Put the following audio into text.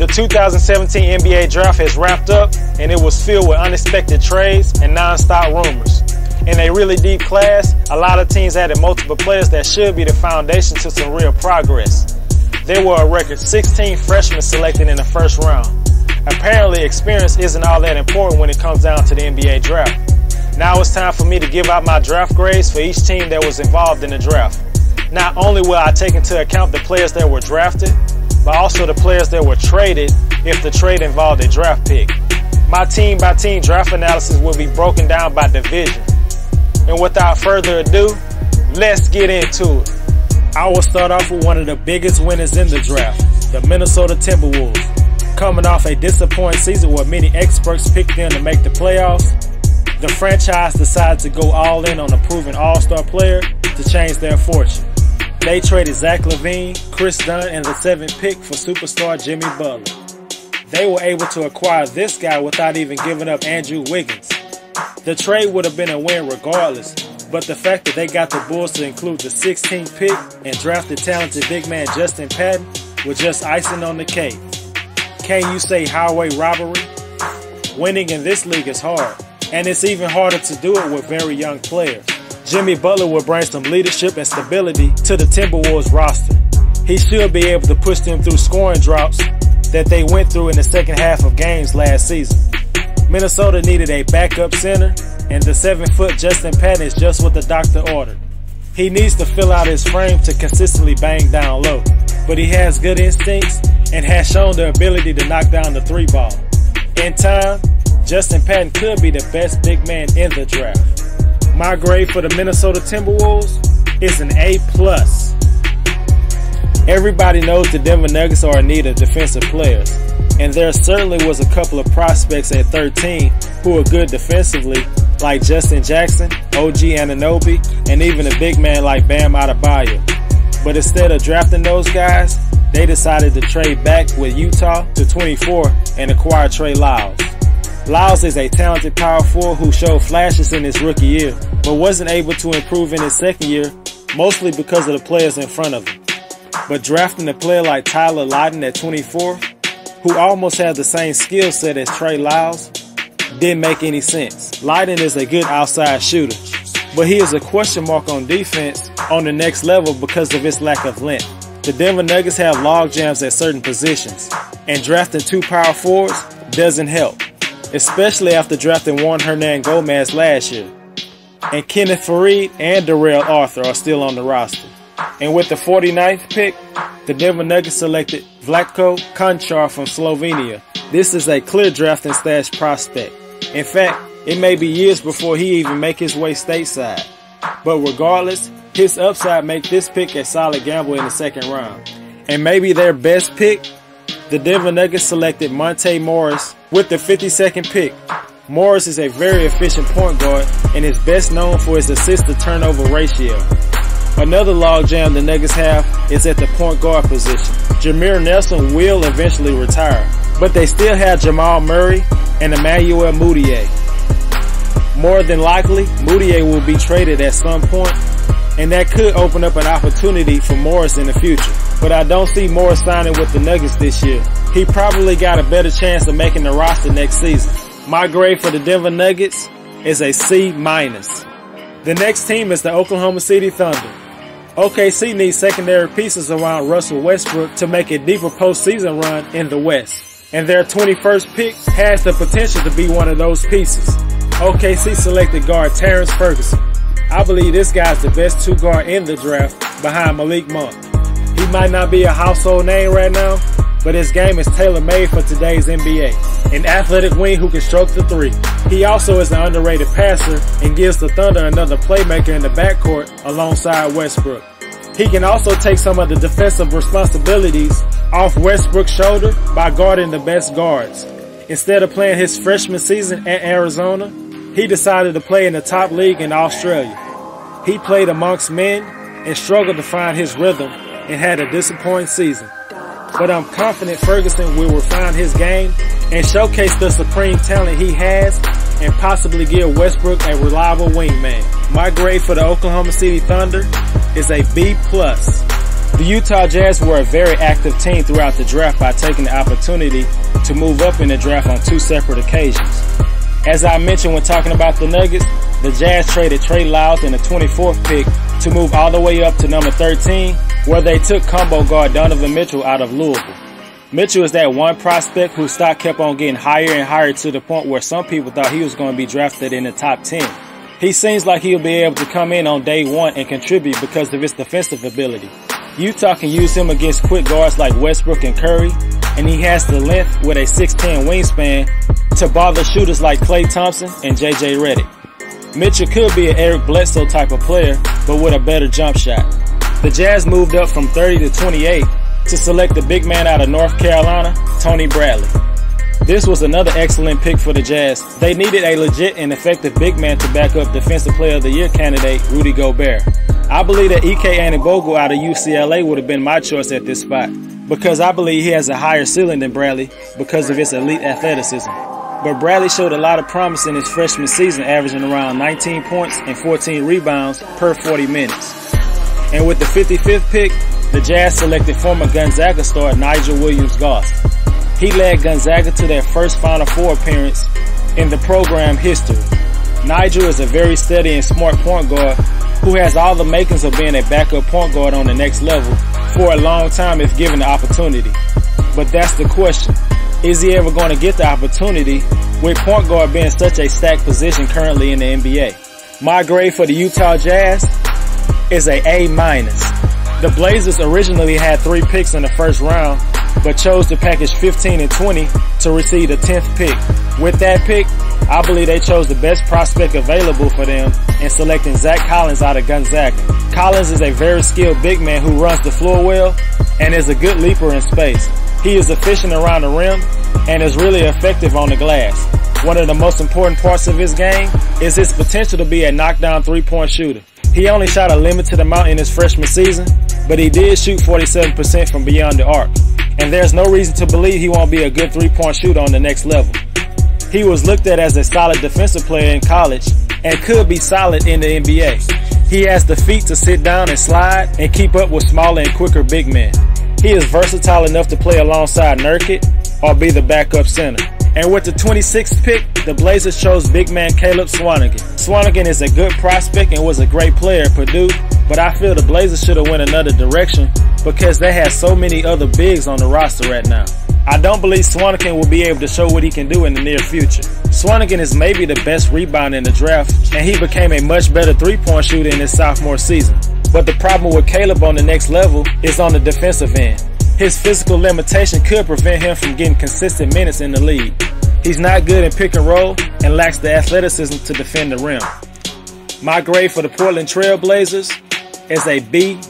The 2017 NBA draft has wrapped up, and it was filled with unexpected trades and non-stop rumors. In a really deep class, a lot of teams added multiple players that should be the foundation to some real progress. There were a record 16 freshmen selected in the first round. Apparently, experience isn't all that important when it comes down to the NBA draft. Now it's time for me to give out my draft grades for each team that was involved in the draft. Not only will I take into account the players that were drafted, but also the players that were traded if the trade involved a draft pick. My team-by-team draft analysis will be broken down by division. And without further ado, let's get into it. I will start off with one of the biggest winners in the draft, the Minnesota Timberwolves. Coming off a disappointing season where many experts picked them to make the playoffs, the franchise decided to go all in on a proven all-star player to change their fortune. They traded Zach LaVine, Chris Dunn, and the 7th pick for superstar Jimmy Butler. They were able to acquire this guy without even giving up Andrew Wiggins. The trade would have been a win regardless, but the fact that they got the Bulls to include the 16th pick and drafted talented big man Justin Patton was just icing on the cake. Can you say highway robbery? Winning in this league is hard, and it's even harder to do it with very young players. Jimmy Butler will bring some leadership and stability to the Timberwolves roster. He should be able to push them through scoring droughts that they went through in the second half of games last season. Minnesota needed a backup center, and the 7-foot Justin Patton is just what the doctor ordered. He needs to fill out his frame to consistently bang down low, but he has good instincts and has shown the ability to knock down the 3-ball. In time, Justin Patton could be the best big man in the draft. My grade for the Minnesota Timberwolves is an A+. Everybody knows the Denver Nuggets are in need of defensive players, and there certainly was a couple of prospects at 13 who are good defensively, like Justin Jackson, OG Anunoby, and even a big man like Bam Adebayo. But instead of drafting those guys, they decided to trade back with Utah to 24 and acquire Trey Lyles. Lyles is a talented power forward who showed flashes in his rookie year, but wasn't able to improve in his second year, mostly because of the players in front of him. But drafting a player like Tyler Lydon at 24, who almost had the same skill set as Trey Lyles, didn't make any sense. Lydon is a good outside shooter, but he is a question mark on defense on the next level because of his lack of length. The Denver Nuggets have log jams at certain positions, and drafting 2 power forwards doesn't help, especially after drafting Juan Hernan-Gomez last year. And Kenneth Faried and Darrell Arthur are still on the roster. And with the 49th pick, the Denver Nuggets selected Vlatko Konchar from Slovenia. This is a clear draft and stash prospect. In fact, it may be years before he even make his way stateside. But regardless, his upside makes this pick a solid gamble in the second round. And maybe their best pick, the Denver Nuggets selected Monte Morris with the 52nd pick. Morris is a very efficient point guard and is best known for his assist-to-turnover ratio. Another logjam the Nuggets have is at the point guard position. Jameer Nelson will eventually retire, but they still have Jamal Murray and Emmanuel Mudiay. More than likely, Mudiay will be traded at some point, and that could open up an opportunity for Morris in the future. But I don't see Morris signing with the Nuggets this year. He probably got a better chance of making the roster next season. My grade for the Denver Nuggets is a C-. The next team is the Oklahoma City Thunder. OKC needs secondary pieces around Russell Westbrook to make a deeper postseason run in the West, and their 21st pick has the potential to be one of those pieces. OKC selected guard Terrence Ferguson. I believe this guy's the best 2-guard in the draft behind Malik Monk. He might not be a household name right now, but his game is tailor-made for today's NBA. An athletic wing who can stroke the 3. He also is an underrated passer and gives the Thunder another playmaker in the backcourt alongside Westbrook. He can also take some of the defensive responsibilities off Westbrook's shoulder by guarding the best guards. Instead of playing his freshman season at Arizona, he decided to play in the top league in Australia. He played amongst men and struggled to find his rhythm and had a disappointing season. But I'm confident Ferguson will refine his game and showcase the supreme talent he has and possibly give Westbrook a reliable wingman. My grade for the Oklahoma City Thunder is a B+. The Utah Jazz were a very active team throughout the draft by taking the opportunity to move up in the draft on 2 separate occasions. As I mentioned when talking about the Nuggets, the Jazz traded Trey Lyles in the 24th pick to move all the way up to number 13, where they took combo guard Donovan Mitchell out of Louisville. Mitchell is that one prospect whose stock kept on getting higher and higher to the point where some people thought he was going to be drafted in the top 10. He seems like he'll be able to come in on day one and contribute because of his defensive ability. Utah can use him against quick guards like Westbrook and Curry, and he has the length with a 6'10" wingspan to bother shooters like Klay Thompson and JJ Redick. Mitchell could be an Eric Bledsoe type of player, but with a better jump shot. The Jazz moved up from 30 to 28 to select the big man out of North Carolina, Tony Bradley. This was another excellent pick for the Jazz. They needed a legit and effective big man to back up Defensive Player of the Year candidate Rudy Gobert. I believe that Ike Anibogwu out of UCLA would have been my choice at this spot, because I believe he has a higher ceiling than Bradley because of his elite athleticism. But Bradley showed a lot of promise in his freshman season, averaging around 19 points and 14 rebounds per 40 minutes. And with the 55th pick, the Jazz selected former Gonzaga star Nigel Williams-Goss. He led Gonzaga to their first Final Four appearance in the program history. Nigel is a very steady and smart point guard who has all the makings of being a backup point guard on the next level for a long time if given the opportunity. But that's the question. Is he ever going to get the opportunity with point guard being such a stacked position currently in the NBA? My grade for the Utah Jazz is a A-. The Blazers originally had 3 picks in the first round, but chose to package 15 and 20 to receive the 10th pick. With that pick, I believe they chose the best prospect available for them in selecting Zach Collins out of Gonzaga. Collins is a very skilled big man who runs the floor well and is a good leaper in space. He is efficient around the rim and is really effective on the glass. One of the most important parts of his game is his potential to be a knockdown 3-point shooter. He only shot a limited amount in his freshman season, but he did shoot 47% from beyond the arc. And there's no reason to believe he won't be a good 3-point shooter on the next level. He was looked at as a solid defensive player in college and could be solid in the NBA. He has the feet to sit down and slide and keep up with smaller and quicker big men. He is versatile enough to play alongside Nurkic or be the backup center. And with the 26th pick, the Blazers chose big man Caleb Swanigan. Swanigan is a good prospect and was a great player at Purdue, but I feel the Blazers should have went another direction because they have so many other bigs on the roster right now. I don't believe Swanigan will be able to show what he can do in the near future. Swanigan is maybe the best rebounder in the draft, and he became a much better 3-point shooter in his sophomore season. But the problem with Caleb on the next level is on the defensive end. His physical limitation could prevent him from getting consistent minutes in the league. He's not good in pick and roll and lacks the athleticism to defend the rim. My grade for the Portland Trail Blazers is a B-.